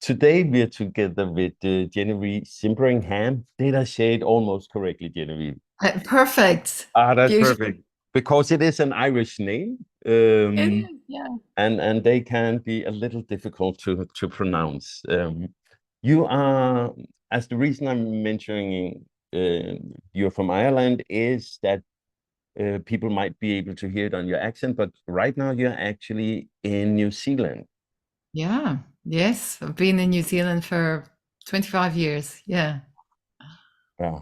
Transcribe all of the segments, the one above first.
Today we are together with Genevieve Simperingham. Did I say it almost correctly, Genevieve? Perfect. Ah, that's Beautiful. perfect. Because it is an Irish name, It is, yeah. and they can be a little difficult to pronounce. You are, as the reason I'm mentioning you're from Ireland is that people might be able to hear it on your accent, but right now you're actually in New Zealand. Yeah. Yes. I've been in New Zealand for 25 years. Yeah. Yeah.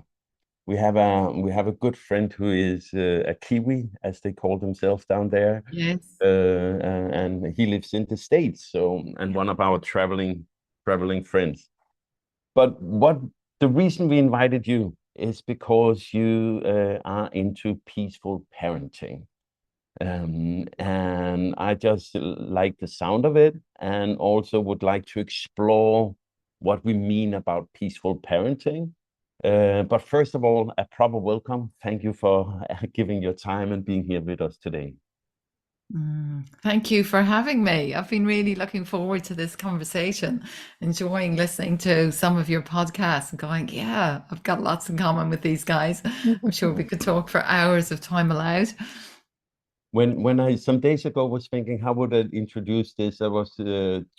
We have a good friend who is a Kiwi, as they call themselves down there, Yes. and he lives in the States. So, and one of our traveling friends. But what the reason we invited you is because you are into peaceful parenting, and I just like the sound of it, and also would like to explore what we mean about peaceful parenting. But first of all, a proper welcome. Thank you for giving your time and being here with us today. Thank you for having me. I've been really looking forward to this conversation, enjoying listening to some of your podcasts and going, yeah, I've got lots in common with these guys. I'm sure we could talk for hours if time allowed. When I some days ago was thinking how would I introduce this, I was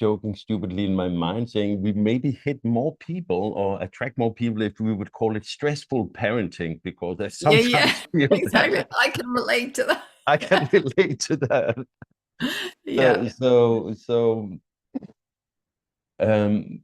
joking stupidly in my mind, saying we maybe hit more people or attract more people if we would call it stressful parenting, because I Yeah, yeah, sometimes feel exactly. that I can relate to that. I can relate to that. So Yeah. so so um,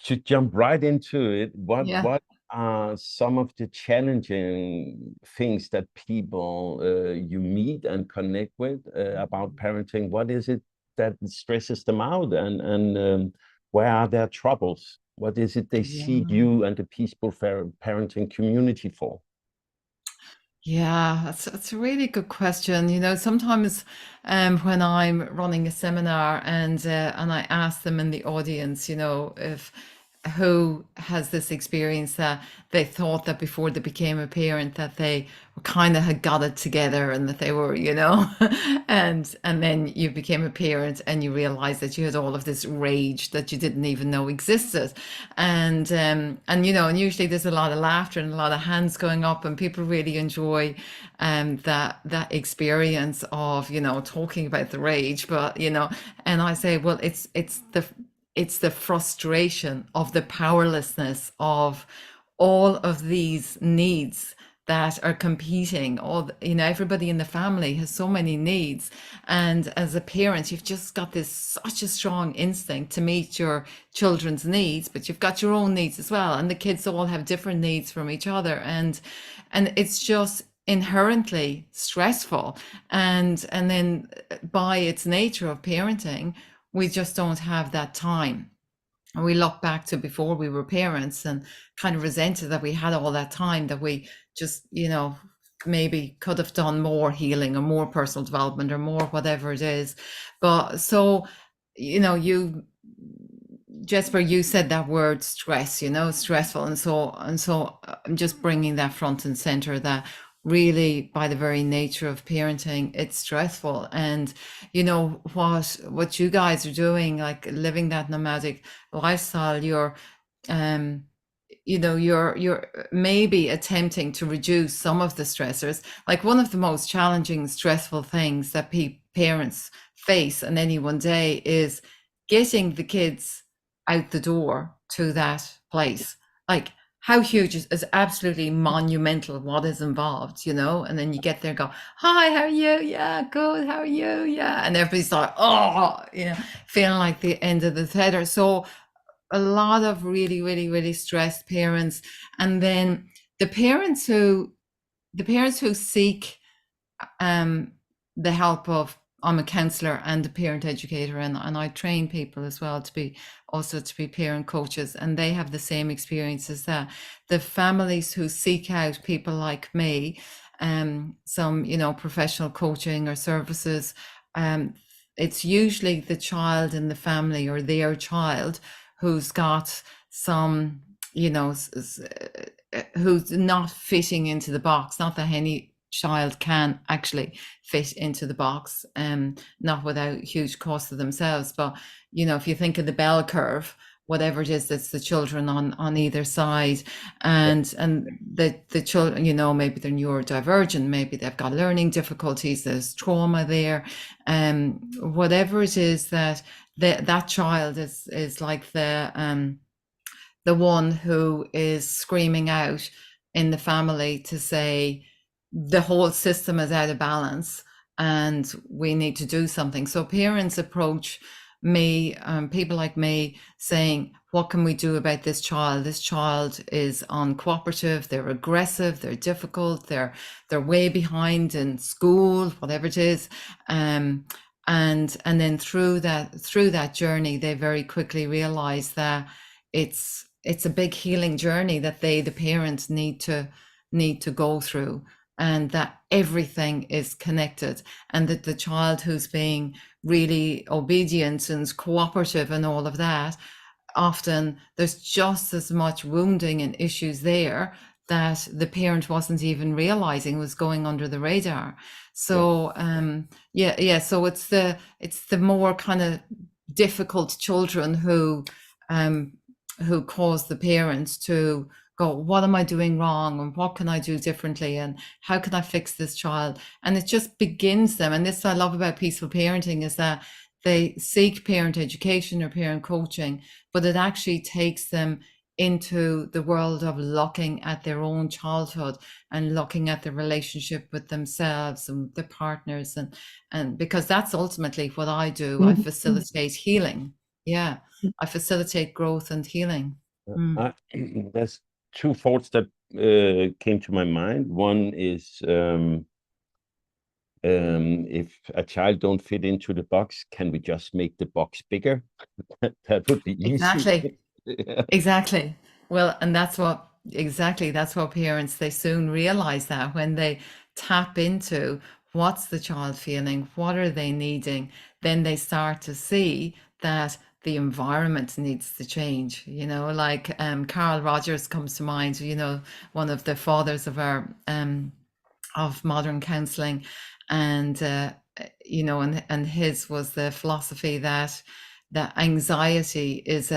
to jump right into it, Yeah. what are some of the challenging things that people you meet and connect with about parenting? What is it that stresses them out, and where are their troubles? What is it they see Yeah. you and the peaceful parenting community for? Yeah, that's a really good question. Sometimes when I'm running a seminar and I ask them in the audience, if who has this experience that they thought that before they became a parent that they kind of had got it together and that they were, and then you became a parent and you realized that you had all of this rage that you didn't even know existed, and usually there's a lot of laughter and a lot of hands going up, and people really enjoy that experience of talking about the rage, but and I say, well, it's the frustration of the powerlessness of all of these needs that are competing. Everybody in the family has so many needs, and as a parent you've just got this such a strong instinct to meet your children's needs, but you've got your own needs as well, and the kids all have different needs from each other, and it's just inherently stressful. And then by its nature of parenting, we just don't have that time. And we look back to before we were parents and kind of resented that we had all that time, that we just, maybe could have done more healing or more personal development or more whatever it is. But so, Jesper, you said that word stress, stressful. And so I'm just bringing that front and center, that really by the very nature of parenting, it's stressful. And what you guys are doing, like living that nomadic lifestyle, um you're maybe attempting to reduce some of the stressors. Like one of the most challenging, stressful things that parents face in any one day is getting the kids out the door to that place. Like how huge is absolutely monumental what is involved, and then you get there and go, hi, how are you? Yeah, good, how are you? Yeah. And everybody's like, oh, feeling like the end of the tether. So a lot of really, really, really stressed parents. And then the parents who seek um, the help of, I'm a counselor and a parent educator, and I train people as well to be parent coaches, and they have the same experiences, that the families who seek out people like me, some professional coaching or services, um, it's usually the child in the family or their child who's got some, who's not fitting into the box. Not that any child can actually fit into the box, not without huge cost to themselves. But if you think of the bell curve, whatever it is that's the children on either side, and the children, you know, maybe they're neurodivergent, maybe they've got learning difficulties, there's trauma there, whatever it is that that child is like the one who is screaming out in the family to say the whole system is out of balance and we need to do something. So parents approach me, people like me, saying, what can we do about this child? This child is uncooperative, they're aggressive, they're difficult, they're way behind in school, whatever it is. And then through that journey, they very quickly realize that it's a big healing journey that the parents need to go through, and that everything is connected, and that the child who's being really obedient and cooperative and all of that, often there's just as much wounding and issues there that the parent wasn't even realizing was going under the radar. So so it's the more kind of difficult children who cause the parents to go, what am I doing wrong, and what can I do differently, and how can I fix this child? And it just begins them. And this I love about peaceful parenting, is that they seek parent education or parent coaching, but it actually takes them into the world of looking at their own childhood and looking at the relationship with themselves and their partners, and because that's ultimately what I do. I facilitate healing. Yeah, I facilitate growth and healing. There's two thoughts that came to my mind. One is, if a child don't fit into the box, can we just make the box bigger? That would be easy. Exactly. Yeah. Exactly. Well, and that's what parents, they soon realize that when they tap into what's the child feeling, what are they needing, then they start to see that the environment needs to change. You know, like Carl Rogers comes to mind, you know, one of the fathers of our of modern counseling, and you know, and his was the philosophy that anxiety is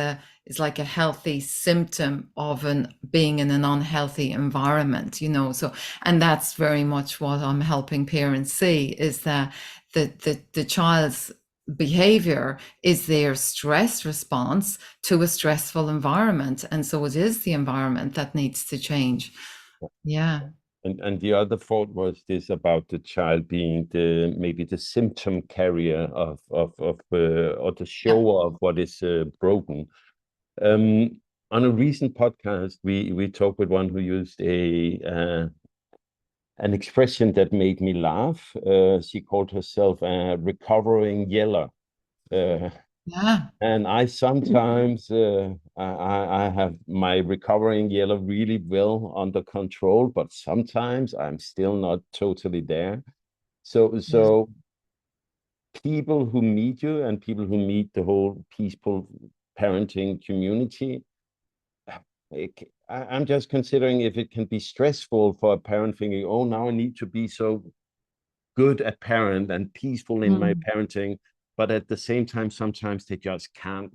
like a healthy symptom of being in an unhealthy environment, you know. So, and that's very much what I'm helping parents see, is that the child's behavior is their stress response to a stressful environment, and so it is the environment that needs to change. Yeah. And the other thought was this about the child being maybe the symptom carrier of or the shower of what is broken. On a recent podcast, we talked with one who used an expression that made me laugh. She called herself a recovering yeller. Yeah. And I sometimes I have my recovering yeller really well under control, but sometimes I'm still not totally there. So people who meet you and people who meet the whole peaceful parenting community, I'm just considering if it can be stressful for a parent thinking, oh, now I need to be so good a parent and peaceful in my parenting. But at the same time, sometimes they just can't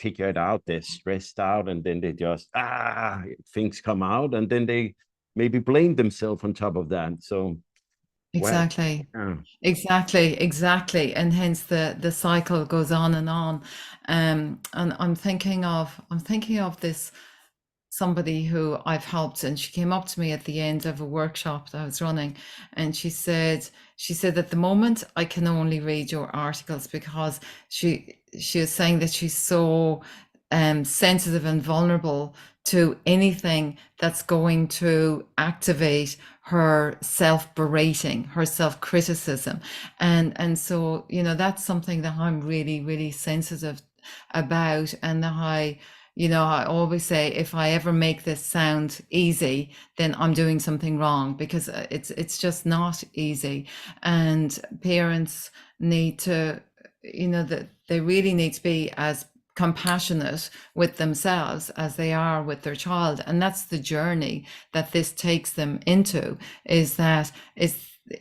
figure it out. They're stressed out, and then they just, things come out, and then they maybe blame themselves on top of that. So, Exactly. yeah. Exactly. And hence the cycle goes on and on. And I'm thinking of this somebody who I've helped, and she came up to me at the end of a workshop that I was running, and she said at the moment I can only read your articles, because she is saying that she's so sensitive and vulnerable to anything that's going to activate her self-berating, her self-criticism, and so, you know, that's something that I'm really, really sensitive about, and that I always say, if I ever make this sound easy, then I'm doing something wrong, because it's just not easy. And parents need to, that they really need to be as compassionate with themselves as they are with their child. And that's the journey that this takes them into, is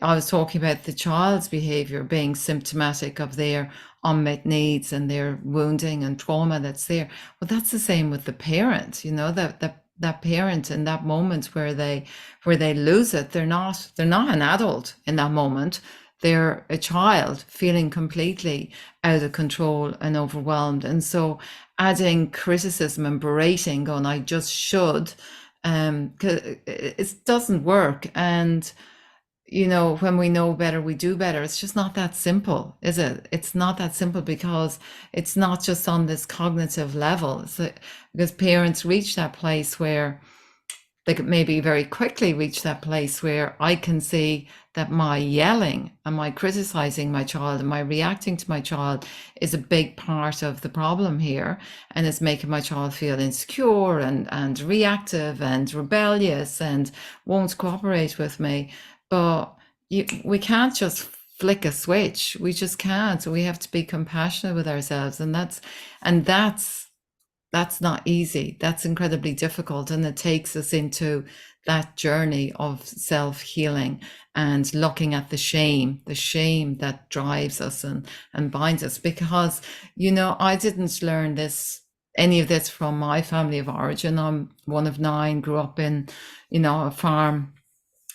I was talking about the child's behavior being symptomatic of their unmet needs and their wounding and trauma that's there. Well, that's the same with the parent, you know, that parent in that moment where they lose it, they're not an adult in that moment. They're a child feeling completely out of control and overwhelmed. And so adding criticism and berating, going, I just should, 'cause it doesn't work. And you know, when we know better, we do better. It's just not that simple, is it? It's not that simple because it's not just on this cognitive level. Because parents reach that place where they could maybe very quickly reach that place where I can see that my yelling and my criticizing my child and my reacting to my child is a big part of the problem here, and it's making my child feel insecure and reactive and rebellious and won't cooperate with me. But we can't just flick a switch. We just can't. We have to be compassionate with ourselves, and that's not easy. That's incredibly difficult. And it takes us into that journey of self-healing and looking at the shame that drives us and binds us. Because, you know, I didn't learn any of this from my family of origin. I'm one of 9, grew up in, you know, a farm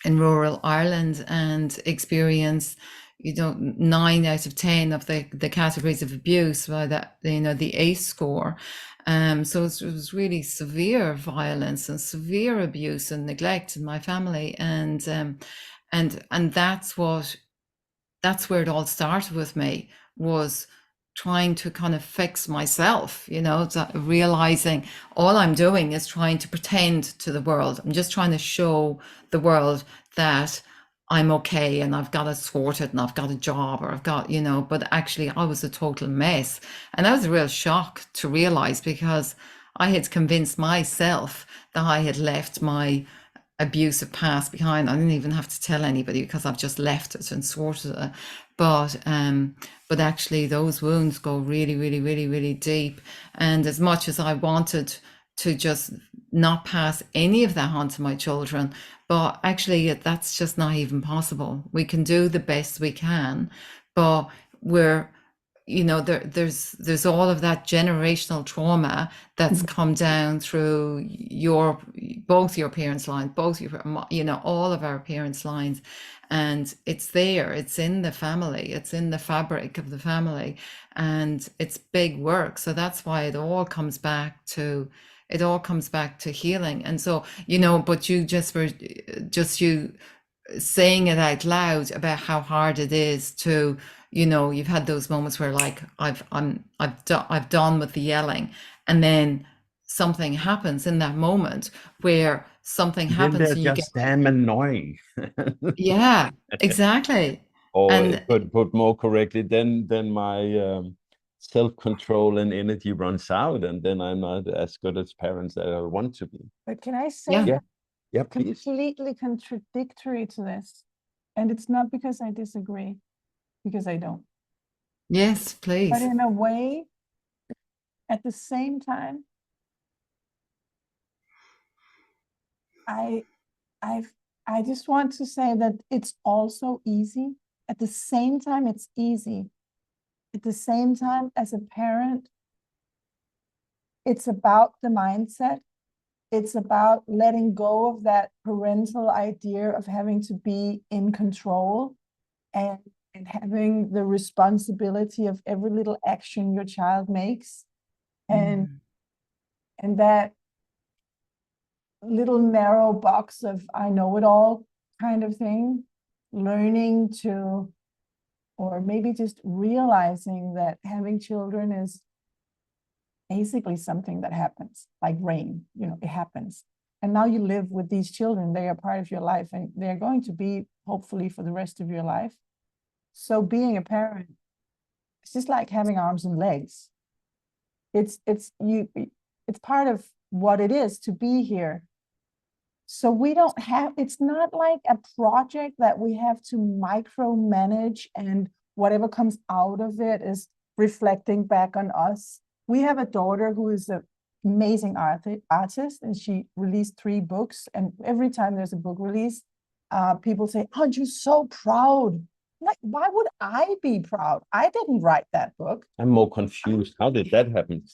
in rural Ireland and experienced, you know, 9 out of 10 of the categories of abuse by that, you know, the ACE score. So it was really severe violence and severe abuse and neglect in my family, and that's where it all started with me, was trying to kind of fix myself, you know, realizing all I'm doing is trying to pretend to the world. I'm just trying to show the world that I'm okay and I've got it sorted and I've got a job or I've got, you know, but actually I was a total mess. And that was a real shock to realize, because I had convinced myself that I had left my abusive past behind. I didn't even have to tell anybody because I've just left it and sorted it. But actually those wounds go really, really, really, really deep. And as much as I wanted to just not pass any of that on to my children, but actually that's just not even possible. We can do the best we can, but we're, you know, there's all of that generational trauma that's come down through both your parents' lines, both your, you know, all of our parents' lines, and it's there, it's in the family, it's in the fabric of the family, and it's big work. So that's why it all comes back to healing. And so, you know, but you saying it out loud about how hard it is to, you know, you've had those moments where like I've done with the yelling, and then something happens in that moment where something Then happens they're and you get, just damn annoying. yeah, exactly. Or And put more correctly, then my self-control and energy runs out, and then I'm not as good as parents that I want to be. But can I say yeah, Yeah. Yeah, please. completely contradictory to this? And it's not because I disagree, because I don't. yes, But please. in a way, at the same time, I I've I just want to say that it's also easy. At the same time, it's easy. At the same time, as a parent, it's about the mindset. It's about letting go of that parental idea of having to be in control and having the responsibility of every little action your child makes. And that little narrow box of I know it all kind of thing, learning to, or maybe just realizing that having children is basically something that happens, like rain, you know, it happens. And now you live with these children, they are part of your life, and they're going to be hopefully for the rest of your life. So being a parent, it's just like having arms and legs. It's part of what it is to be here. So we don't have, it's not like a project that we have to micromanage, and whatever comes out of it is reflecting back on us. We have a daughter who is an amazing artist, and she released 3 books, and every time there's a book release, people say, "Aren't you so proud?" Like, why would I be proud? I didn't write that book. I'm more confused. How did that happen?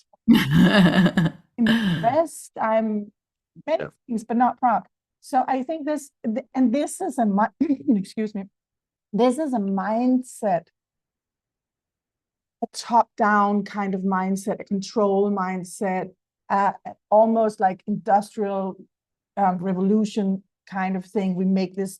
Impressed. I'm many things, but not proud. So I think this, and this is a excuse me, this is a mindset, a top-down kind of mindset, a control mindset, almost like industrial revolution kind of thing. We make this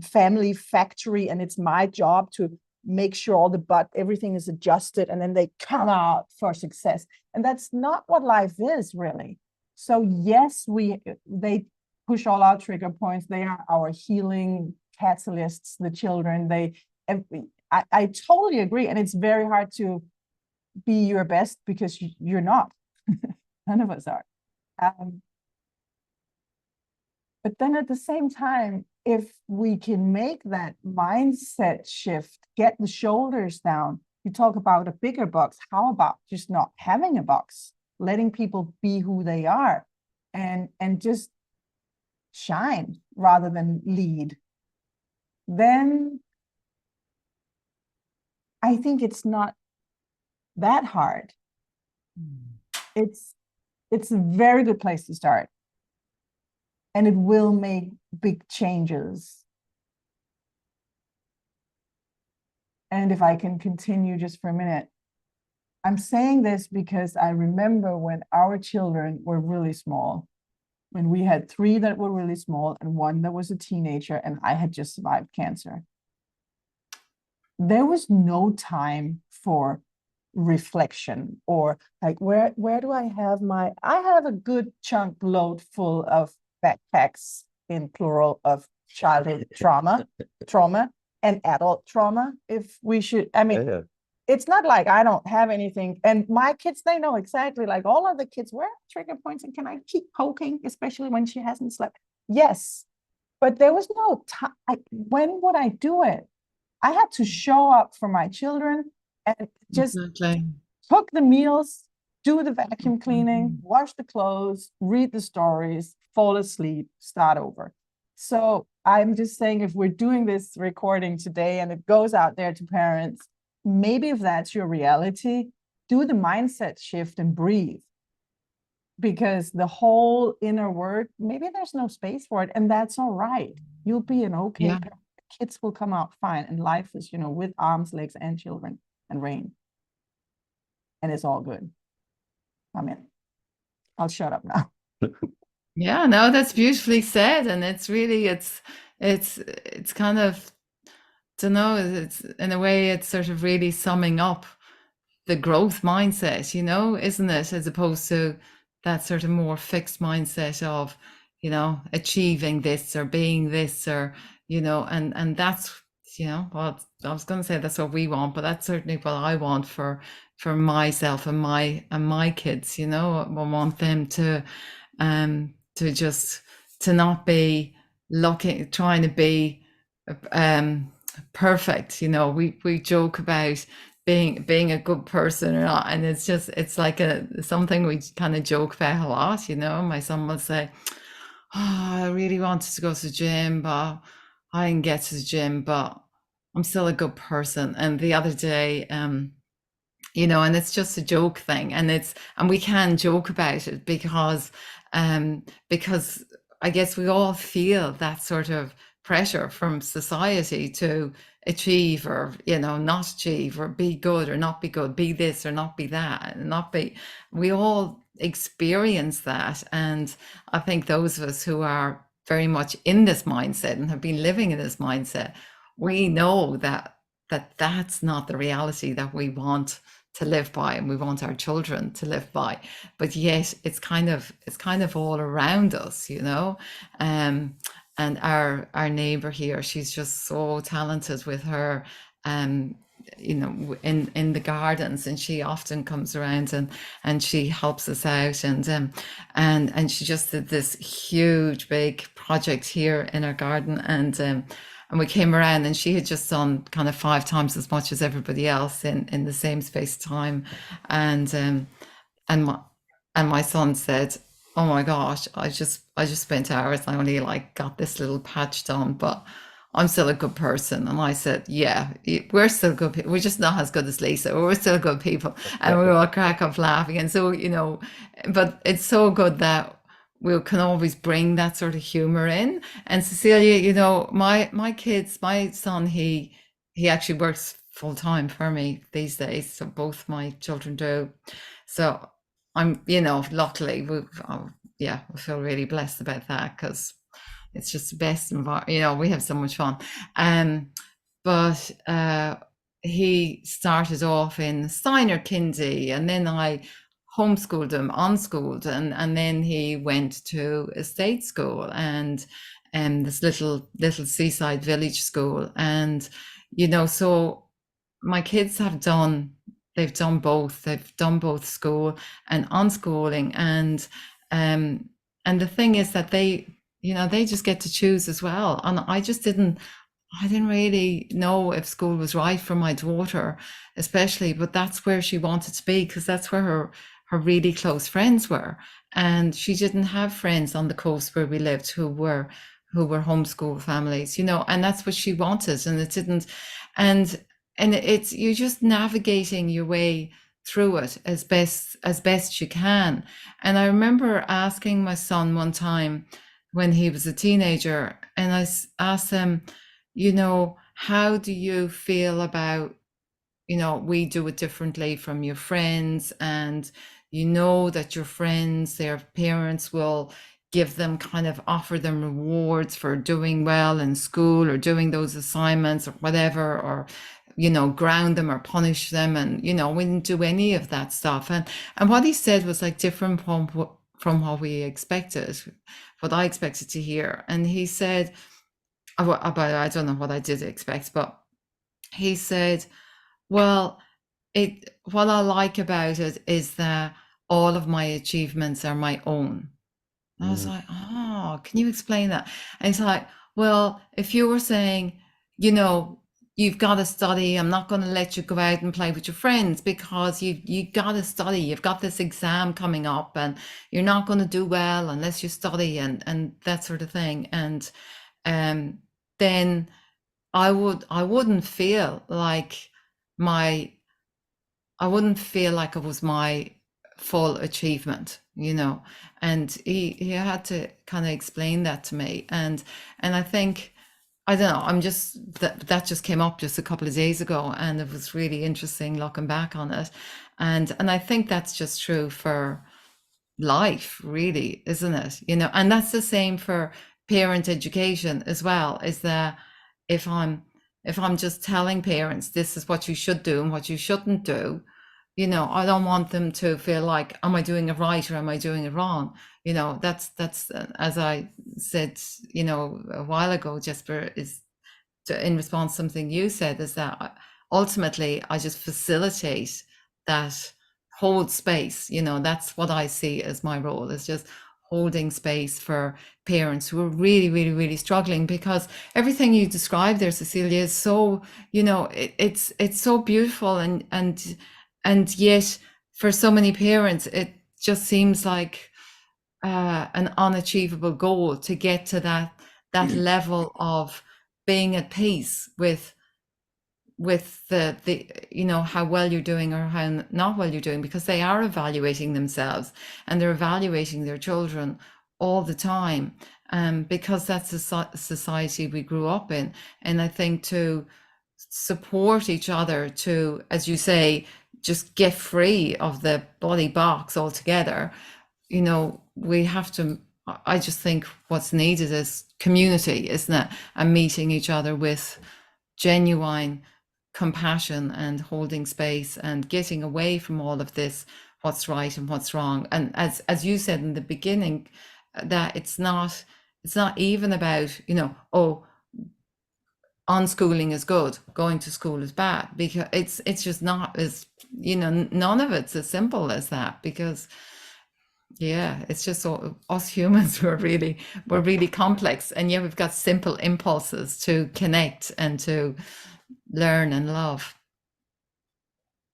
family factory, and it's my job to make sure everything is adjusted, and then they come out for success. And that's not what life is, really. So yes, they push all our trigger points. They are our healing catalysts, the children. I totally agree. And it's very hard to be your best because you're not. None of us are. But then at the same time, if we can make that mindset shift, get the shoulders down, you talk about a bigger box. How about just not having a box, letting people be who they are, and just shine rather than lead? Then I think it's not that hard. It's a very good place to start. And it will make big changes. And if I can continue just for a minute, I'm saying this because I remember when our children were really small, when we had 3 that were really small and 1 that was a teenager, and I had just survived cancer. There was no time for reflection or like, where do I have a good chunk load full of backpacks, in plural, of childhood trauma and adult trauma. If we should, I mean, it's not like I don't have anything. And my kids, they know exactly, like all of the kids, where are trigger points and can I keep poking, especially when she hasn't slept? Yes, but there was no time. When would I do it? I had to show up for my children and just cook the meals, do the vacuum cleaning, wash the clothes, read the stories, fall asleep, start over. So I'm just saying, if we're doing this recording today and it goes out there to parents, maybe if that's your reality, do the mindset shift and breathe. Because the whole inner work, maybe there's no space for it, and that's all right. You'll be an okay parent. Kids will come out fine, and life is, with arms, legs, and children and rain. And it's all good. Amen. I'll shut up now. Yeah, no, that's beautifully said. And it's really, it's kind of, to know, it's in a way, it's sort of really summing up the growth mindset, isn't it? As opposed to that sort of more fixed mindset of, achieving this or being this, or, and that's, well, I was going to say that's what we want, but that's certainly what I want for myself and my kids. I want them to just to not be trying to be perfect. We joke about being a good person or not, and it's like something we kind of joke about a lot. My son will say, "Oh, I really wanted to go to the gym, but I didn't get to the gym, but I'm still a good person." And the other day, and it's just a joke thing, and we can joke about it because I guess we all feel that sort of pressure from society to achieve or not achieve, or be good or not be good, be this or not be that, and not be. We all experience that, and I think those of us who are very much in this mindset and have been living in this mindset, we know that that's not the reality that we want to live by, and we want our children to live by. But yet it's kind of all around us, and our neighbor here, she's just so talented with her in the gardens, and she often comes around and she helps us out, and she just did this huge big project here in our garden, and we came around, and she had just done kind of 5 times as much as everybody else in the same space of time, and my son said, Oh my gosh, I just spent hours. I only like got this little patch done, but I'm still a good person. And I said, yeah, we're still good people. We're just not as good as Lisa. But we're still good people. And we all crack up laughing. And so, but it's so good that we can always bring that sort of humor in. And Cecilia, my kids, my son, he actually works full time for me these days. So both my children do. So I'm, luckily yeah, I feel really blessed about that because it's just the best environment. We have so much fun. Um, but he started off in Steiner Kinsey, and then I homeschooled him, unschooled, and then he went to a state school and this little seaside village school, and so my kids they've done both. They've done both school and unschooling, and the thing is that they just get to choose as well. And I didn't really know if school was right for my daughter, especially, but that's where she wanted to be because that's where her really close friends were. And she didn't have friends on the coast where we lived who were homeschool families, and that's what she wanted. And it didn't, and it's you're just navigating your way through it as best you can. And I remember asking my son one time when he was a teenager, and I asked him, how do you feel about, we do it differently from your friends, and that your friends, their parents will give them, kind of offer them rewards for doing well in school or doing those assignments or whatever, or ground them or punish them. And we didn't do any of that stuff. And what he said was like different from what we expected, what I expected to hear. And he said about, I don't know what I did expect, but he said, well, what I like about it is that all of my achievements are my own. I was like, oh, can you explain that? And he's like, well, if you were saying, you've got to study, I'm not going to let you go out and play with your friends because you got to study. You've got this exam coming up and you're not going to do well unless you study and that sort of thing. And then I wouldn't feel like it was my full achievement, and he had to kind of explain that to me. And I think, I don't know, I'm just, that just came up just a couple of days ago, and it was really interesting looking back on it. And I think that's just true for life, really, isn't it? And that's the same for parent education as well, is that if I'm just telling parents this is what you should do and what you shouldn't do, I don't want them to feel like, am I doing it right or am I doing it wrong? That's as I said, a while ago, Jesper, is in response to something you said, is that ultimately I just facilitate that, hold space. That's what I see as my role, is just holding space for parents who are really, really, really struggling, because everything you described there, Cecilia, is so, it's so beautiful, and yet for so many parents it just seems like an unachievable goal to get to that level of being at peace with the how well you're doing or how not well you're doing, because they are evaluating themselves and they're evaluating their children all the time, because that's the society we grew up in. And I think to support each other to, as you say, just get free of the bloody box altogether, we have to, I just think what's needed is community, isn't it? And meeting each other with genuine compassion and holding space and getting away from all of this, what's right and what's wrong. And as you said in the beginning, that it's not even about, unschooling is good, going to school is bad, because it's just not as, none of it's as simple as that, because it's just so, us humans, we're really complex, and yet we've got simple impulses to connect and to learn and love.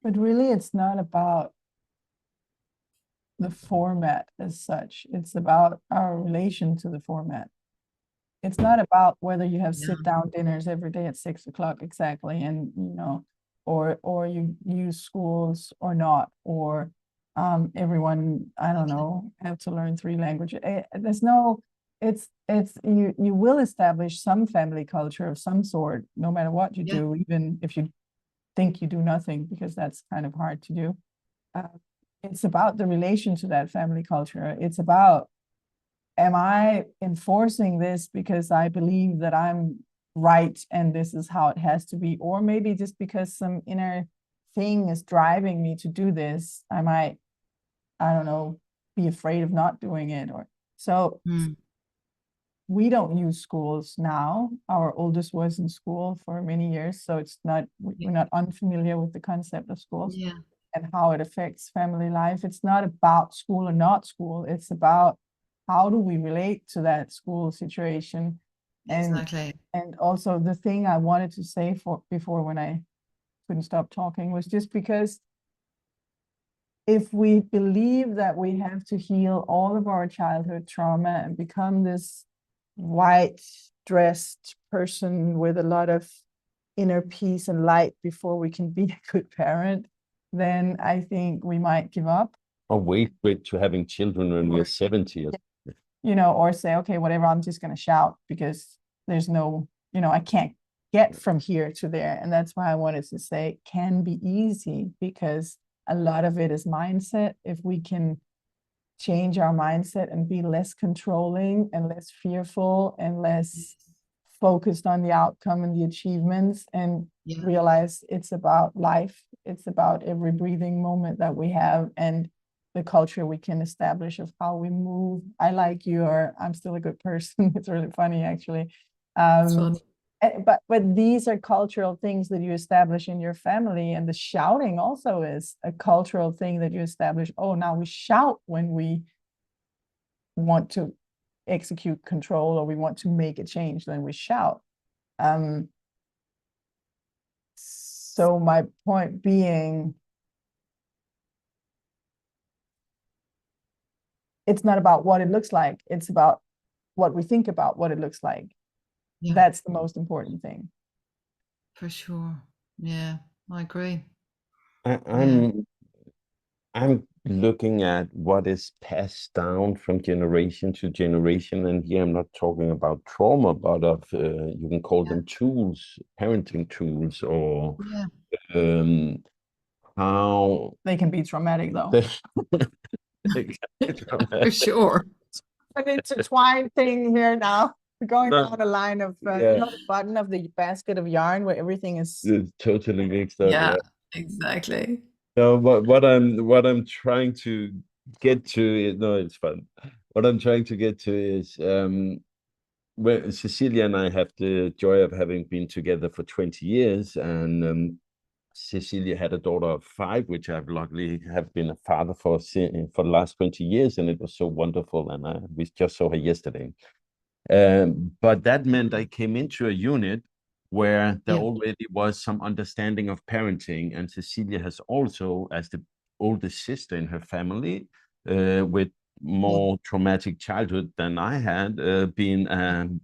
But really, it's not about the format as such. It's about our relation to the format. It's not about whether you have sit-down dinners every day at 6 o'clock exactly, and or you use schools or not, or everyone, I don't know, have to learn 3 languages. There's no, it's you will establish some family culture of some sort, no matter what you do, even if you think you do nothing, because that's kind of hard to do. It's about the relation to that family culture. It's about, am I enforcing this because I believe that I'm right and this is how it has to be? Or maybe just because some inner thing is driving me to do this, I might, I don't know, be afraid of not doing it. Or so we don't use schools now. Our oldest was in school for many years, so it's not, we're not unfamiliar with the concept of schools and how it affects family life. It's not about school or not school. It's about how do we relate to that school situation. And also the thing I wanted to say before when I couldn't stop talking was just because if we believe that we have to heal all of our childhood trauma and become this white dressed person with a lot of inner peace and light before we can be a good parent, then I think we might give up. Or wait to having children when we're 70. Or say, okay, whatever, I'm just going to shout because there's no, I can't get from here to there. And that's why I wanted to say it can be easy, because a lot of it is mindset. If we can change our mindset and be less controlling and less fearful and less focused on the outcome and the achievements, and realize it's about life. It's about every breathing moment that we have and the culture we can establish of how we move. I like I'm still a good person. It's really funny, actually. But these are cultural things that you establish in your family, and the shouting also is a cultural thing that you establish. Oh, now we shout when we want to execute control or we want to make a change, then we shout. So my point being, it's not about what it looks like. It's about what we think about what it looks like. That's the most important thing. For sure. Yeah, I agree. I'm looking at what is passed down from generation to generation, and here I'm not talking about trauma, but of you can call them tools, parenting tools, or how they can be traumatic though. For sure. An intertwined thing here now. We're going down the line of the button of the basket of yarn where everything is totally mixed up. Yeah, exactly. So what I'm trying to get to it's fun. What I'm trying to get to is where Cecilia and I have the joy of having been together for 20 years, and Cecilia had a daughter of 5, which I've luckily have been a father for the last 20 years, and it was so wonderful. And we just saw her yesterday. But that meant I came into a unit where there already was some understanding of parenting, and Cecilia has also, as the oldest sister in her family, with more traumatic childhood than I had, been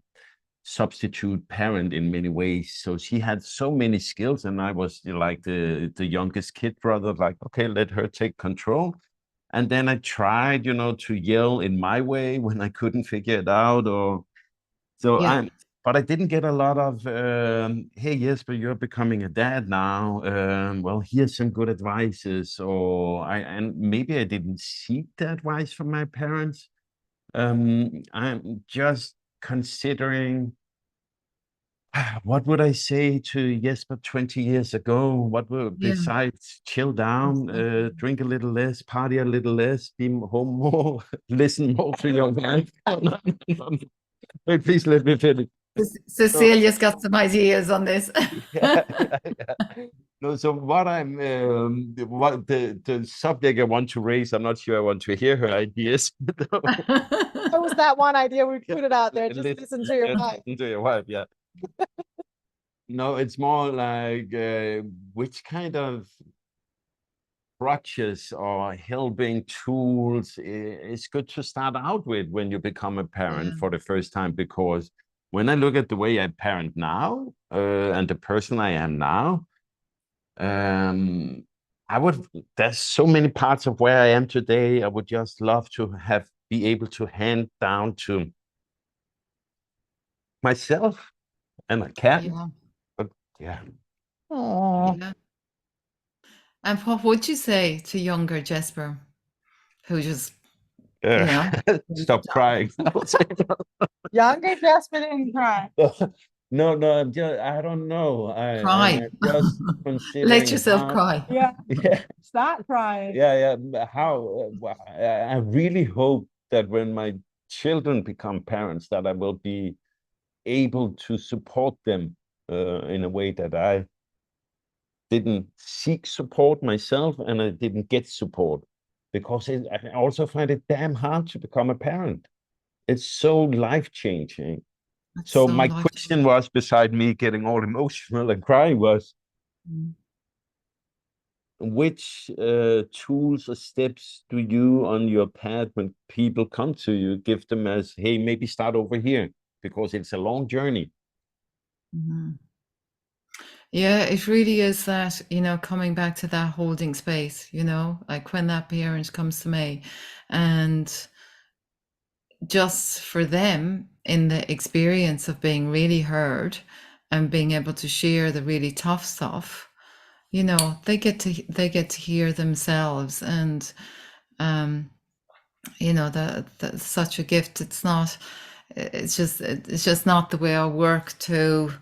substitute parent in many ways. So she had so many skills, and I was like the youngest kid brother, like, okay, let her take control. And then I tried, to yell in my way when I couldn't figure it out, or so but I didn't get a lot of, hey, Jesper, you're becoming a dad now. Well, here's some good advices, and maybe I didn't seek the advice from my parents. I'm just considering, what would I say to Jesper 20 years ago? What would, besides chill down, drink a little less, party a little less, be home more, listen more to your wife? Wait, please let me finish. Cecilia's got some ideas on this. No, so what what the subject I want to raise, I'm not sure I want to hear her ideas. What was that one idea? We put it out there. Just listen to your wife. Listen to your wife, yeah. No, it's more like which kind of crutches or helping tools is good to start out with when you become a parent for the first time, because when I look at the way I parent now and the person I am now, there's so many parts of where I am today I would just love to be able to hand down to myself, and I can. Yeah. But yeah. Yeah. And what would you say to younger Jesper, who just, you know, Stop crying. Younger Jasper didn't cry. No, I don't know. cry? I'm just Let considering yourself how, cry. Yeah, yeah, stop crying. how I really hope that when my children become parents, that I will be able to support them in a way that I didn't seek support myself and I didn't get support, because I also find it damn hard to become a parent. It's so life-changing. That's So so my life. question was, beside me getting all emotional and crying, was which tools or steps do you on your path, when people come to you, give them as, hey, maybe start over here, because it's a long journey. Yeah, it really is that, you know, coming back to that holding space, you know, like when that parent comes to me, and just for them in the experience of being really heard and being able to share the really tough stuff, you know, they get to hear themselves. And you know, that's such a gift. It's just not the way I work to,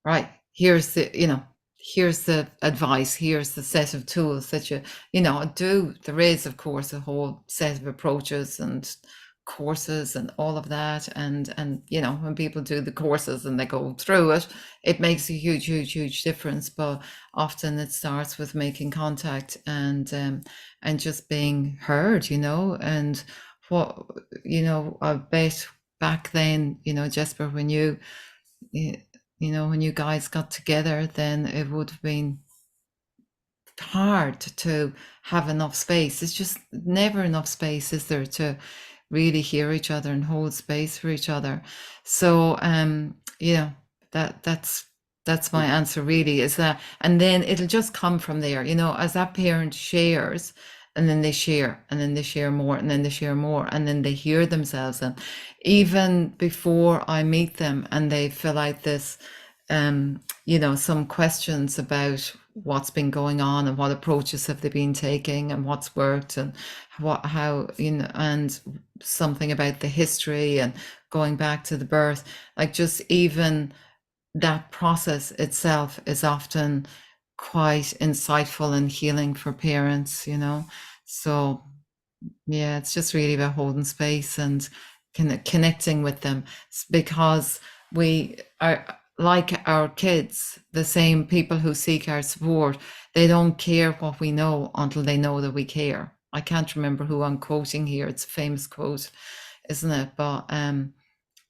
right, here's the, you know, here's the advice, here's the set of tools that you know, do. There is, of course, a whole set of approaches and courses and all of that. And you know, when people do the courses and they go through it, it makes a huge difference. But often it starts with making contact and just being heard, you know. And what, you know, I bet back then, you know, Jesper, when you know, when you guys got together, then it would have been hard to have enough space. It's just never enough space, is there, to really hear each other and hold space for each other. So yeah, that's my answer, really, is that. And then it'll just come from there, you know, as that parent shares, and then they share, and then they share more, and then they share more, and then they hear themselves. And even before I meet them and they fill out this you know, some questions about what's been going on and what approaches have they been taking and what's worked and how, you know, and something about the history and going back to the birth, like just even that process itself is often quite insightful and healing for parents, you know. So yeah, it's just really about holding space and connecting with them, because we are, like our kids, the same people who seek our support. They don't care what we know until they know that we care. I can't remember who I'm quoting here. It's a famous quote, isn't it? But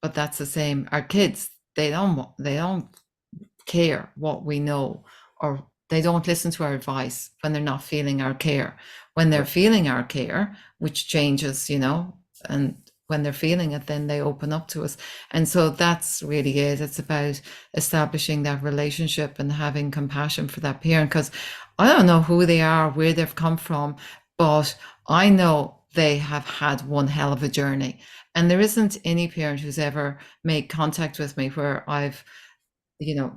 that's the same. Our kids, they don't care what we know, or they don't listen to our advice when they're not feeling our care. When they're feeling our care, which changes, you know, and when they're feeling it, then they open up to us. And so that's really it. It's about establishing that relationship and having compassion for that parent, because I don't know who they are, where they've come from, but I know they have had one hell of a journey. And there isn't any parent who's ever made contact with me where I've, you know,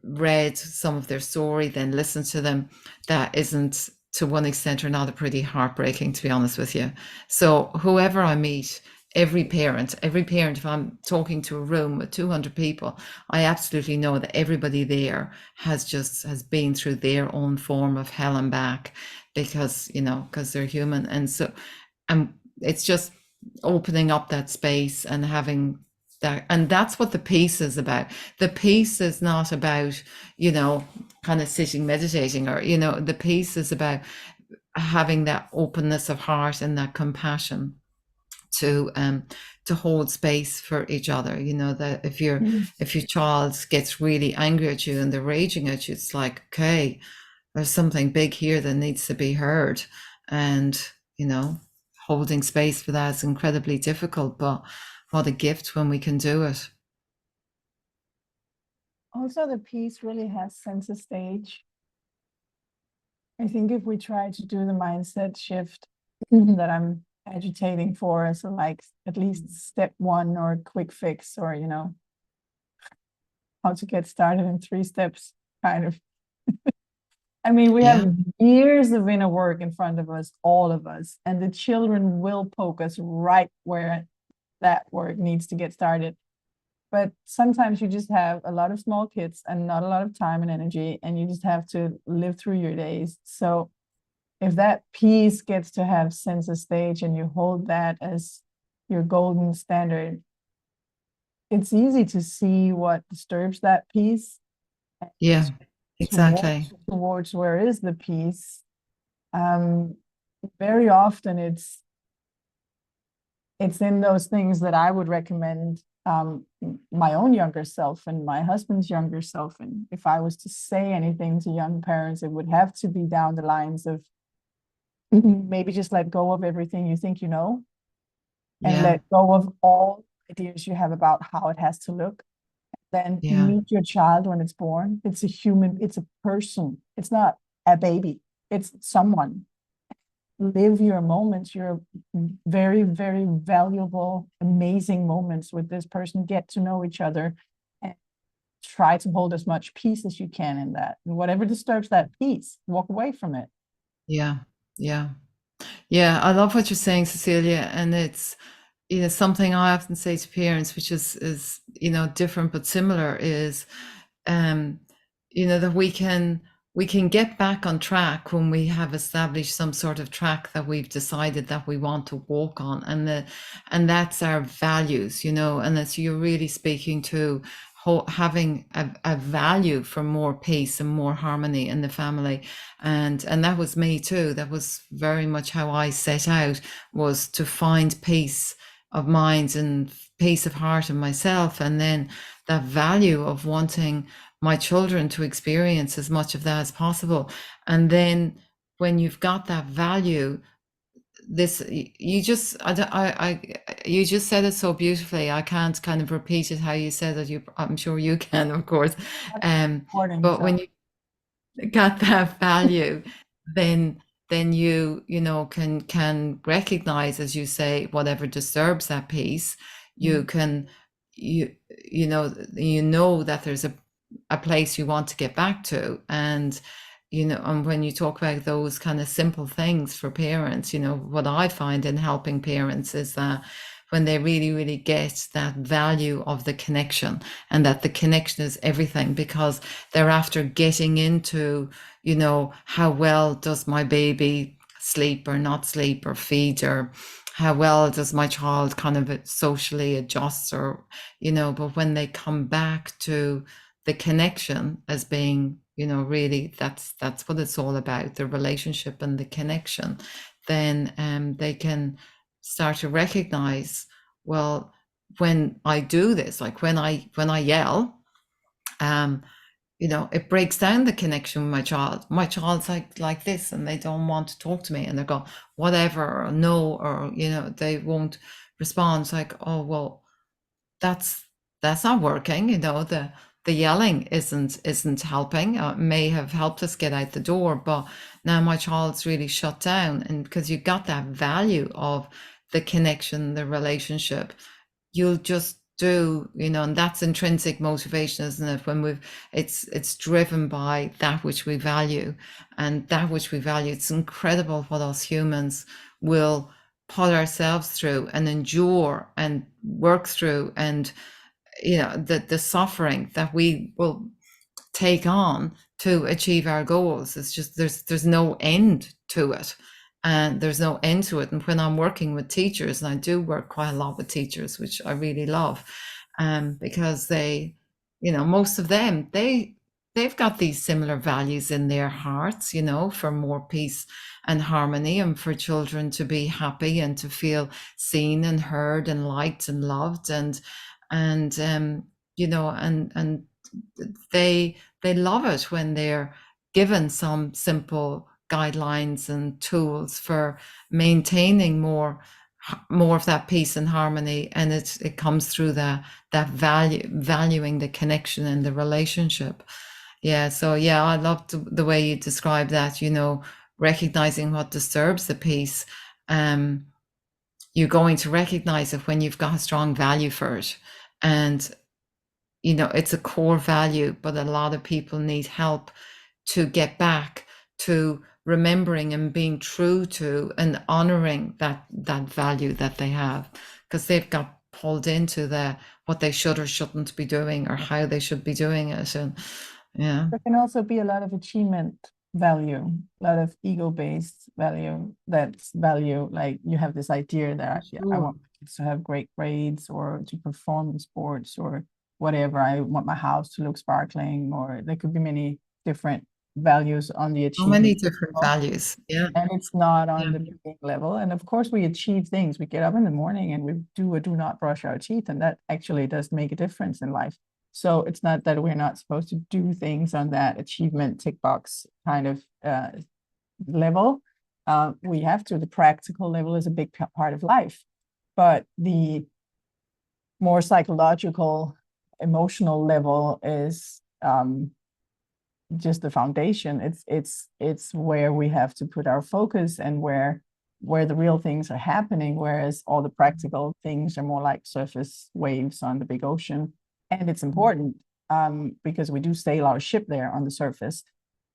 read some of their story, then listened to them, that isn't to one extent or another pretty heartbreaking, to be honest with you. So whoever I meet, every parent, if I'm talking to a room with 200 people, I absolutely know that everybody there has been through their own form of hell and back, because, you know, because they're human. And so, and it's just opening up that space and having that. And that's what the peace is about. The peace is not about, you know, kind of sitting meditating, or, you know, the peace is about having that openness of heart and that compassion to hold space for each other. You know, that if your child gets really angry at you and they're raging at you, it's like, okay, there's something big here that needs to be heard. And, you know, holding space for that is incredibly difficult, but what a gift when we can do it. Also, the piece really has center stage. I think if we try to do the mindset shift that I'm agitating for, so like at least step one or quick fix, or, you know, how to get started in 3 steps, kind of. I mean, we Yeah. have years of inner work in front of us, all of us, and the children will poke us right where that work needs to get started. But sometimes you just have a lot of small kids and not a lot of time and energy, and you just have to live through your days. So if that piece gets to have center stage and you hold that as your golden standard, it's easy to see what disturbs that piece. Yeah, exactly. Towards where is the piece. Very often it's in those things that I would recommend my own younger self and my husband's younger self. And if I was to say anything to young parents, it would have to be down the lines of maybe just let go of everything you think you know, and Yeah. let go of all ideas you have about how it has to look. Then Yeah. meet your child when it's born. It's a human, it's a person. It's not a baby, it's someone. Live your moments, your very, very valuable, amazing moments with this person. Get to know each other and try to hold as much peace as you can in that. And whatever disturbs that peace, walk away from it. Yeah. Yeah. Yeah. I love what you're saying, Cecilia. And it's, you know, something I often say to parents, which is, you know, different but similar, is you know, that we can get back on track when we have established some sort of track that we've decided that we want to walk on, and that's our values, you know, and that's, you're really speaking to having a value for more peace and more harmony in the family. And that was me too. That was very much how I set out, was to find peace of mind and peace of heart in myself, and then that value of wanting my children to experience as much of that as possible. And then when you've got that value, this, you just, you just said it so beautifully. I can't kind of repeat it how you said it. I'm sure you can, of course. But when you got that value, then you know, can recognize, as you say, whatever disturbs that peace. You can, you know that there's a place you want to get back to. And you know, and when you talk about those kind of simple things for parents, you know, what I find in helping parents is that when they really, really get that value of the connection, and that the connection is everything, because they're after getting into, you know, how well does my baby sleep or not sleep or feed, or how well does my child kind of socially adjust, or, you know, but when they come back to the connection as being, you know, really that's what it's all about, the relationship and the connection, then they can start to recognize, well, when I do this, like when I yell, you know, it breaks down the connection with my child. My child's like this, and they don't want to talk to me, and they go whatever, or no, or, you know, they won't respond. It's like, oh well, that's not working. You know, the yelling isn't helping. May have helped us get out the door, but now my child's really shut down. And because you got that value of the connection, the relationship, you'll just do, you know, and that's intrinsic motivation, isn't it? When it's driven by that which we value, and that which we value, it's incredible what us humans will put ourselves through and endure and work through. And you know, the suffering that we will take on to achieve our goals, it's just, there's no end to it. And there's no end to it. And when I'm working with teachers, and I do work quite a lot with teachers, which I really love, because they, you know, most of them, they've got these similar values in their hearts, you know, for more peace and harmony, and for children to be happy and to feel seen and heard and liked and loved. And you know, and they love it when they're given some simple guidelines and tools for maintaining more of that peace and harmony, and it comes through that valuing the connection and the relationship. Yeah, so yeah, I loved the way you describe that, you know, recognizing what disturbs the peace. You're going to recognize it when you've got a strong value for it. And, you know, it's a core value, but a lot of people need help to get back to remembering and being true to and honoring that value that they have, because they've got pulled into what they should or shouldn't be doing, or how they should be doing it. And yeah, There can also be a lot of achievement value, a lot of ego-based value. That's value, like you have this idea that I want my kids to have great grades or to perform in sports or whatever. I want my house to look sparkling, or there could be many different values on the so many achievement different level. values. Yeah. And it's not on Yeah. the being level. And of course, we achieve things. We get up in the morning and we do or do not brush our teeth, and that actually does make a difference in life. So it's not that we're not supposed to do things on that achievement tick box kind of level. We have to. The practical level is a big part of life, but the more psychological, emotional level is just the foundation. It's where we have to put our focus and where the real things are happening, whereas all the practical things are more like surface waves on the big ocean. And it's important because we do sail our ship there on the surface.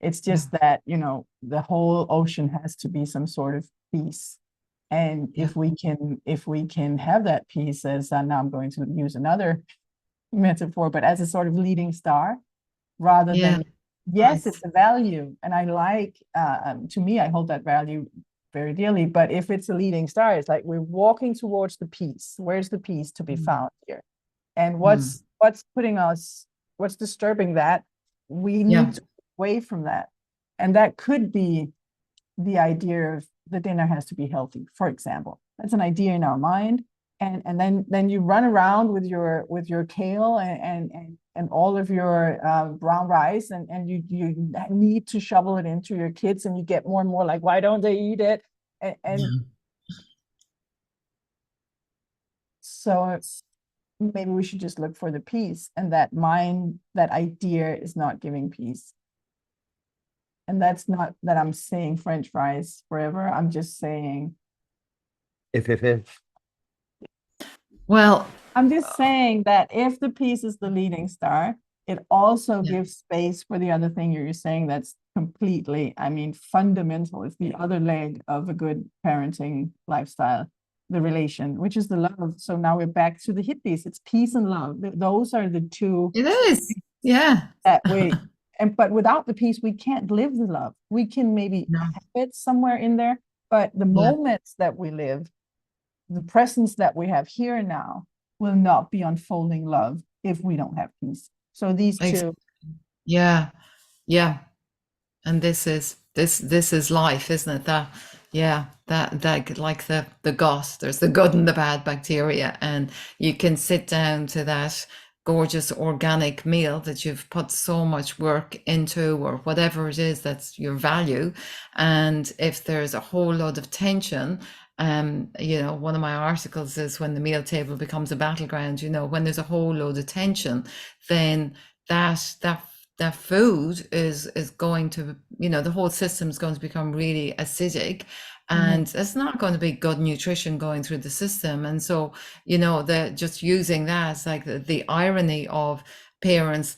It's just that, you know, the whole ocean has to be some sort of peace. And if we can have that peace, as now I'm going to use another metaphor, but as a sort of leading star, rather than, yes, it's a value. And I like, to me, I hold that value very dearly. But if it's a leading star, it's like we're walking towards the peace. Where's the peace to be found here? And what's disturbing that? We need to get away from that. And that could be the idea of the dinner has to be healthy, for example. That's an idea in our mind. And then you run around with your kale and all of your brown rice, and you need to shovel it into your kids, and you get more and more like, why don't they eat it? And so maybe we should just look for the peace, and that idea is not giving peace. And that's not that I'm saying French fries forever. I'm just saying if. Well, I'm just saying that if the piece is the leading star, it also gives space for the other thing you're saying that's completely, I mean, fundamental. It's the other leg of a good parenting lifestyle, the relation, which is the love. So now we're back to the hippies. It's peace and love. Those are the two. It is. Yeah. That way. But without the peace, we can't live the love. We can maybe have it somewhere in there, but the moments that we live, the presence that we have here and now, will not be unfolding love if we don't have peace. So these two. Yeah. And this is life, isn't it? That like the gut, there's the good and the bad bacteria, and you can sit down to that gorgeous organic meal that you've put so much work into, or whatever it is that's your value. And if there's a whole lot of tension, you know, one of my articles is when the meal table becomes a battleground. You know, when there's a whole load of tension, then that food is going to, you know, the whole system is going to become really acidic, and it's not going to be good nutrition going through the system. And so, you know, just using that, it's like the irony of parents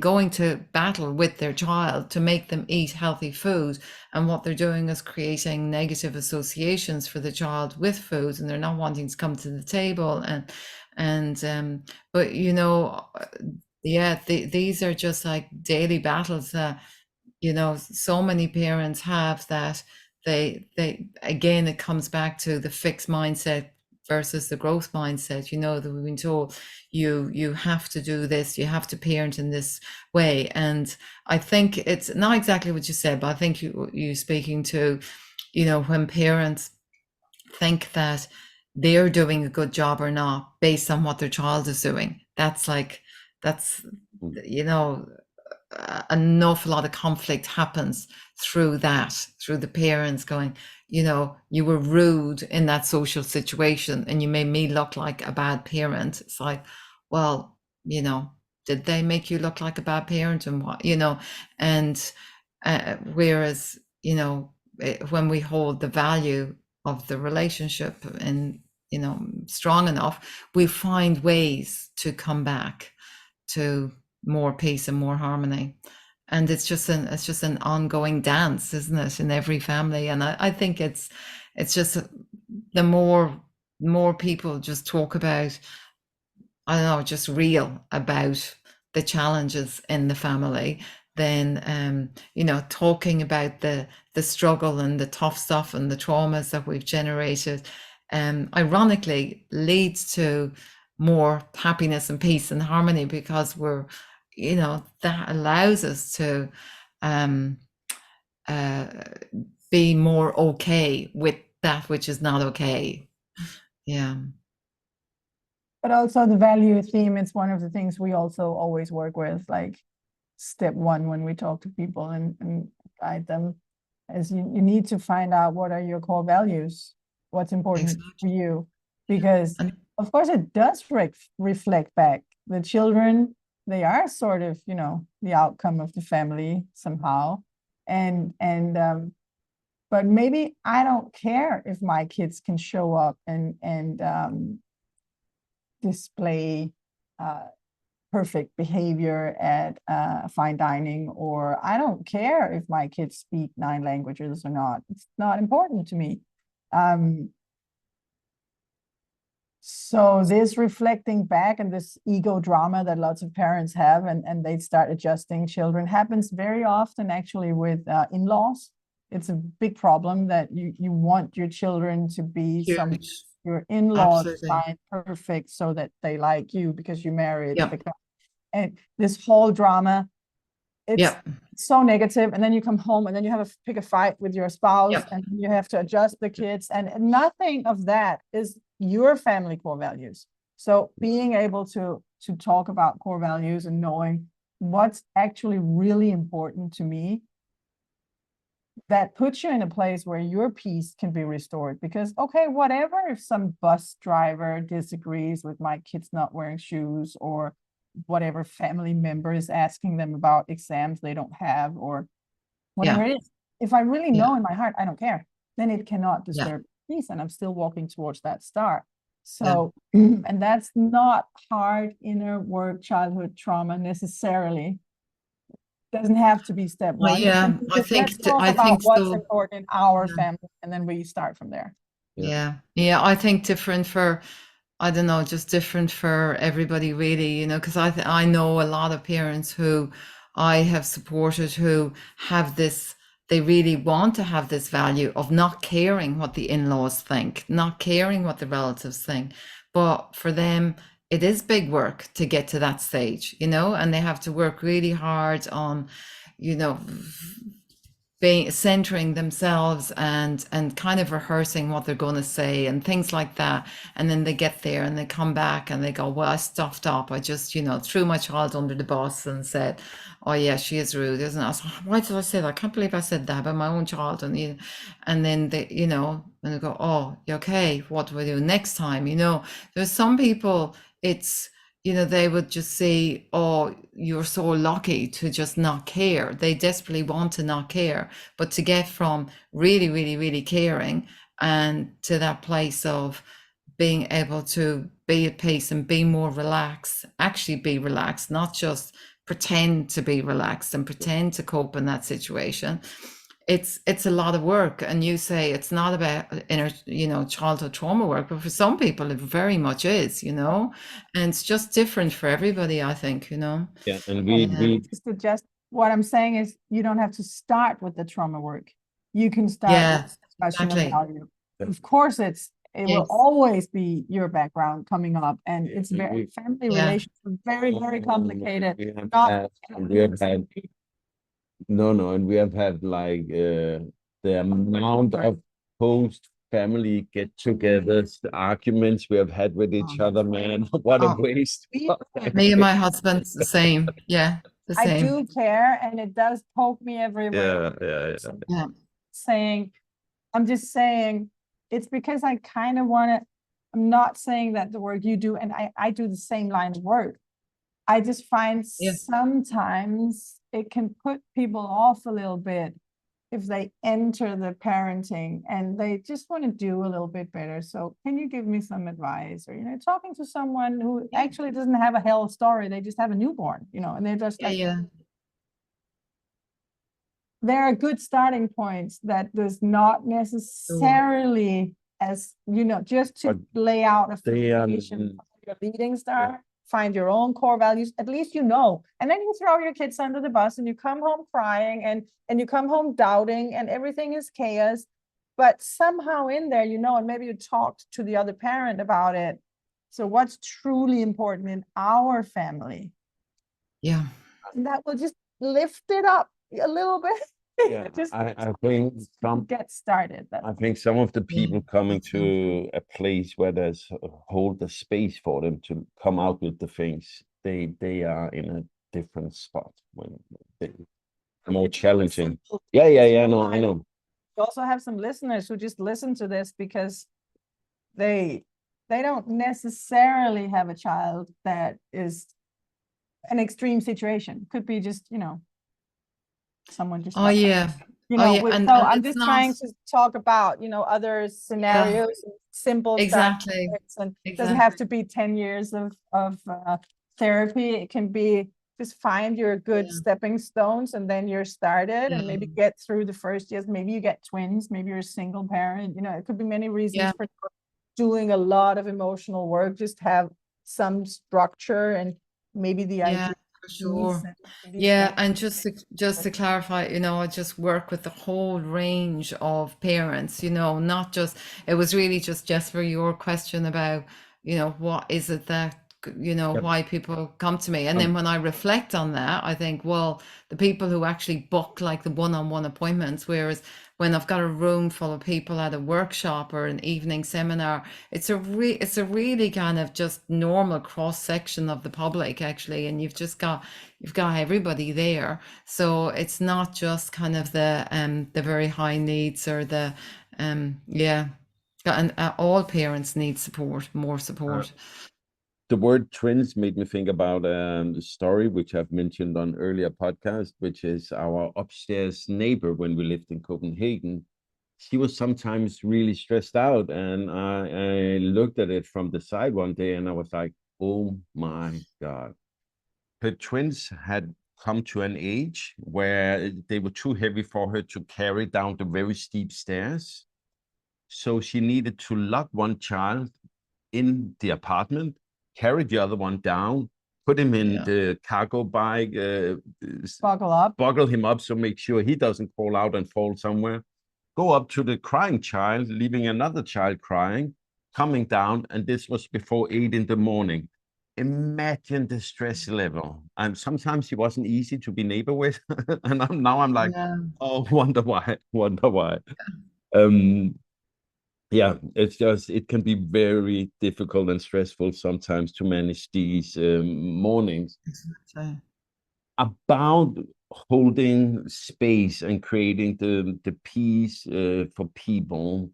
going to battle with their child to make them eat healthy food, and what they're doing is creating negative associations for the child with food, and they're not wanting to come to the table. But you know, these are just like daily battles that, you know, so many parents have, that they again, it comes back to the fixed mindset versus the growth mindset. You know, that we've been told you have to do this, you have to parent in this way. And I think it's not exactly what you said, but I think you speaking to, you know, when parents think that they're doing a good job or not based on what their child is doing. That's, you know, an awful lot of conflict happens through that, through the parents going, you know, you were rude in that social situation and you made me look like a bad parent. It's like, well, you know, did they make you look like a bad parent, and what, you know? And whereas, you know, when we hold the value of the relationship and, you know, strong enough, we find ways to come back to more peace and more harmony. And it's just an ongoing dance, isn't it, in every family? And I think it's just the more people just talk about, I don't know, just real about the challenges in the family, then you know, talking about the struggle and the tough stuff and the traumas that we've generated, ironically leads to more happiness and peace and harmony, because we're, you know, that allows us to be more okay with that which is not okay. Yeah. But also the value theme, it's one of the things we also always work with, like step one when we talk to people and guide them, is you need to find out what are your core values, what's important Exactly. to you, because And of course it does reflect back. The children, they are sort of, you know, the outcome of the family somehow. But maybe I don't care if my kids can show up and display perfect behavior at fine dining, or I don't care if my kids speak 9 languages or not. It's not important to me. So this reflecting back and this ego drama that lots of parents have, and they start adjusting children, happens very often actually with in-laws. It's a big problem that you want your children to be some huge. your in-laws Absolutely. find perfect so that they like you because you married. Yep. And this whole drama, it's Yep. so negative. And then you come home and then you have to pick a fight with your spouse, Yep. and you have to adjust the kids, and nothing of that is your family core values. So being able to talk about core values and knowing what's actually really important to me, that puts you in a place where your peace can be restored. Because, okay, whatever if some bus driver disagrees with my kids not wearing shoes, or whatever family member is asking them about exams they don't have, or whatever it is, if I really know in my heart I don't care, then it cannot disturb peace, and I'm still walking towards that star. So and that's not hard inner work, childhood trauma necessarily. Doesn't have to be step one. Yeah, I think Let's talk about what's important in our family, and then we start from there. Yeah, I think different for, I don't know, just different for everybody, really, you know, because I know a lot of parents who I have supported who have this, they really want to have this value of not caring what the in-laws think, not caring what the relatives think. But for them, it is big work to get to that stage, you know, and they have to work really hard on, you know, being centering themselves and kind of rehearsing what they're going to say and things like that. And then they get there and they come back and they go, well, I stuffed up, I just, you know, threw my child under the bus and said, oh yeah, she is rude, isn't it? I was like, why did I say that? I can't believe I said that about my own child. And then they, you know, and they go, oh, you okay, what do I do next time? You know, there's some people, it's, you know, they would just say, oh, you're so lucky to just not care. They desperately want to not care. But to get from really, really, really caring and to that place of being able to be at peace and be more relaxed, actually be relaxed, not just pretend to be relaxed and pretend to cope in that situation. It's a lot of work. And you say it's not about inner, you know, childhood trauma work, but for some people it very much is, you know, and it's just different for everybody, I think, you know. Yeah, and we just what I'm saying is, you don't have to start with the trauma work. You can start with discussion of value. Of course, it will always be your background coming up, and it's very family relations are very, very complicated. We have had and we have had like the amount of post family get-togethers, arguments we have had with each other, man. What a waste. Me and my husband's the same. Yeah. the I same. do care, and it does poke me everywhere. Yeah. Saying, I'm just saying, it's because I kind of want to, I'm not saying that the work you do, and I do the same line of work. I just find Yeah. sometimes it can put people off a little bit if they enter the parenting and they just want to do a little bit better. So can you give me some advice? Or, talking to someone who actually doesn't have a hell story, they just have a newborn, and they're just like, there are good starting points that does not necessarily as, just to lay out a foundation for your leading star, find your own core values, at least and then you throw your kids under the bus and you come home crying and you come home doubting and everything is chaos, but somehow in there, and maybe you talked to the other parent about it. So what's truly important in our family? Yeah. And that will just lift it up a little bit. Yeah, I think get started. I think some of the people coming to a place where there's hold the space for them to come out with the things, they are in a different spot when they more challenging. Yeah. No, I know. We also have some listeners who just listen to this because they don't necessarily have a child that is an extreme situation. Could be just, someone just. Oh yeah. And I'm just trying to talk about, other scenarios, simple exactly. And it doesn't have to be 10 years of therapy. It can be just find your good stepping stones and then you're started and maybe get through the first years. Maybe you get twins, maybe you're a single parent, it could be many reasons for doing a lot of emotional work. Just have some structure and maybe the idea. For sure. And just to clarify, I just work with the whole range of parents, not just, it was really just for your question about, what is it that, why people come to me. And then when I reflect on that, I think, well, the people who actually book like the one-on-one appointments, whereas when I've got a room full of people at a workshop or an evening seminar, it's a really kind of just normal cross section of the public actually, and you've got everybody there. So it's not just kind of the very high needs or the and all parents need support, more support. The word twins made me think about a story which I've mentioned on earlier podcast, which is our upstairs neighbor when we lived in Copenhagen. She was sometimes really stressed out, and I looked at it from the side one day and I was like, oh my God. Her twins had come to an age where they were too heavy for her to carry down the very steep stairs. So she needed to lock one child in the apartment, carry the other one down, put him in the cargo bike, buckle him up, so make sure he doesn't fall out and fall somewhere, go up to the crying child, leaving another child crying, coming down, and this was before 8 in the morning. Imagine the stress level. And sometimes he wasn't easy to be neighbor with. And now I'm like, oh, wonder why. It's just, it can be very difficult and stressful sometimes to manage these mornings. Exactly. About holding space and creating the peace for people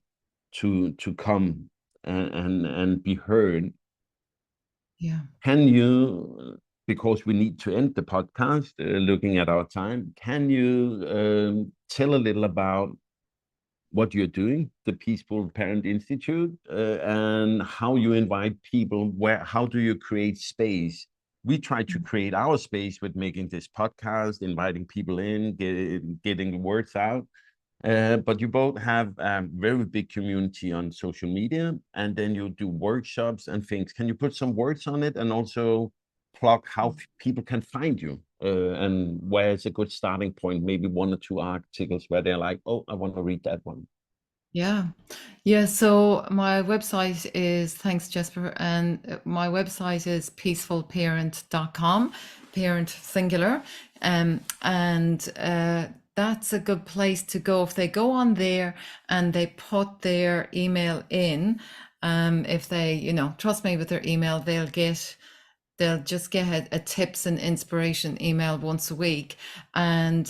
to come and be heard. Can you, because we need to end the podcast, looking at our time, can you tell a little about what you're doing, the Peaceful Parent Institute, and how you invite people, how do you create space? We try to create our space with making this podcast, inviting people in, getting the words out. But you both have a very big community on social media, and then you do workshops and things. Can you put some words on it and also plug how people can find you and where is a good starting point? Maybe 1 or 2 articles where they're like, oh, I want to read that one. So my website is, thanks Jesper, and my website is peacefulparent.com, parent singular, and that's a good place to go. If they go on there and they put their email in, if they trust me with their email, they'll get they'll just get a tips and inspiration email once a week, and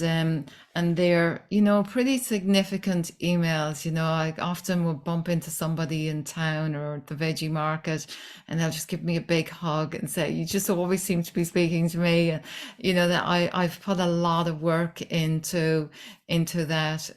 they're, you know, pretty significant emails. You know, I often will bump into somebody in town or the veggie market, and they'll just give me a big hug and say, "You just always seem to be speaking to me." And you know that I've put a lot of work into that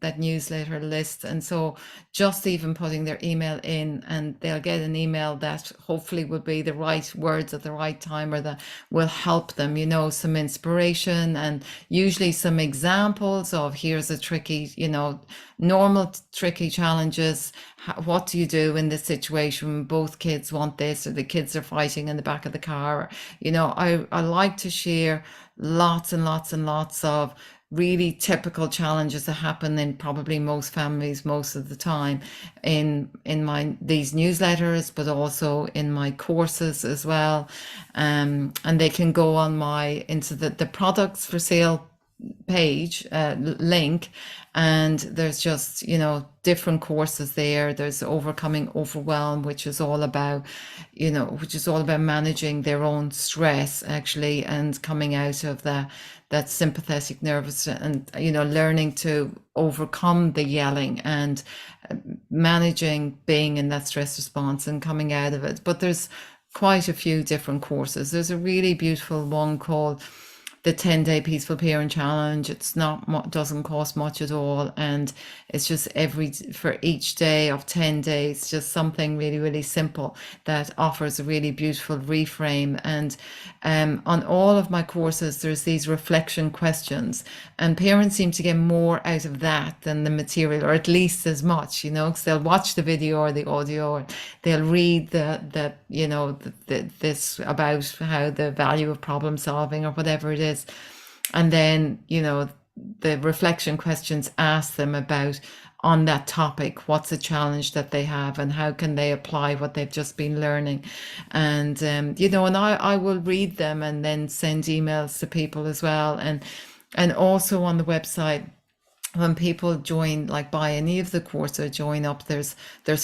that newsletter list, and so just even putting their email in, and they'll get an email that hopefully will be the right words at the right time, or that will help them, you know, some inspiration, and usually some examples of, here's a tricky, you know, normal tricky challenges. What do you do in this situation when both kids want this, or the kids are fighting in the back of the car? You know, I like to share lots and lots and lots of really typical challenges that happen in probably most families most of the time in my these newsletters, but also in my courses as well. And they can go on my into the products for sale page link, and there's just, you know, different courses there. There's overcoming overwhelm, which is all about, you know, which is all about managing their own stress actually, and coming out of that sympathetic nervous, and, you know, learning to overcome the yelling, and managing being in that stress response and coming out of it. But there's quite a few different courses. There's a really beautiful one called the 10-day peaceful parent challenge. It's not doesn't cost much at all, and it's just for each day of 10 days, just something really, really simple that offers a really beautiful reframe. And on all of my courses, there's these reflection questions, and parents seem to get more out of that than the material, or at least as much, you know, because they'll watch the video or the audio, or they'll read the you know, this about how the value of problem solving or whatever it is. And then, you know, the reflection questions ask them about, on that topic, what's a challenge that they have, and how can they apply what they've just been learning. And you know, and I will read them and then send emails to people as well. And also on the website, when people join, like buy any of the course or join up, there's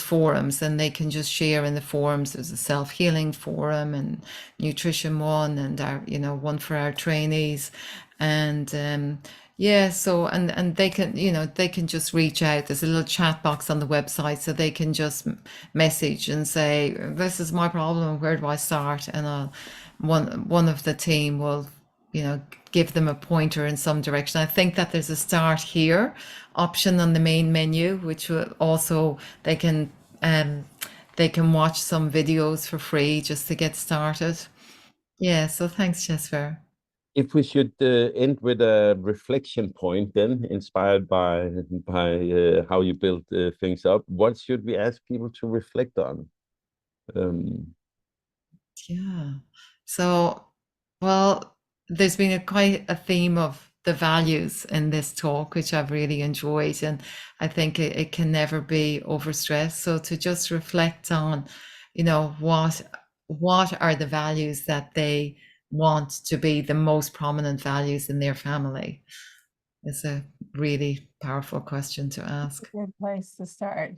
forums, and they can just share in the forums. There's a self-healing forum and nutrition one, and our, you know, one for our trainees. And yeah, so and they can, you know, they can just reach out. There's a little chat box on the website, so they can just message and say, this is my problem, where do I start? And one of the team will, you know, give them a pointer in some direction. I think that there's a start here option on the main menu, which will also, they can watch some videos for free just to get started. Yeah, so thanks, Jesper. If we should end with a reflection point, then inspired by how you built things up, what should we ask people to reflect on? Yeah. So, well, there's been quite a theme of the values in this talk, which I've really enjoyed, and I think it can never be overstressed. So to just reflect on, you know, what are the values that they want to be the most prominent values in their family, is a really powerful question to ask. Good place to start.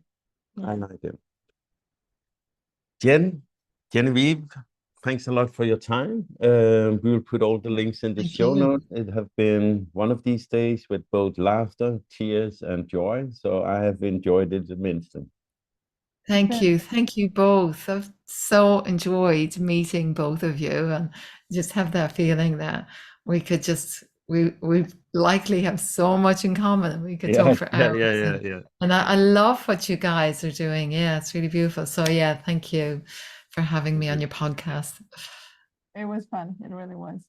I like it. Genevieve, thanks a lot for your time. We will put all the links in the show notes. It have been one of these days with both laughter, tears, and joy. So I have enjoyed it immensely. Thank you both. I've so enjoyed meeting both of you, and just have that feeling that we could just we likely have so much in common, and we could talk for hours. Yeah. And I love what you guys are doing. Yeah, it's really beautiful. So yeah, thank you for having me on your podcast. It was fun. It really was.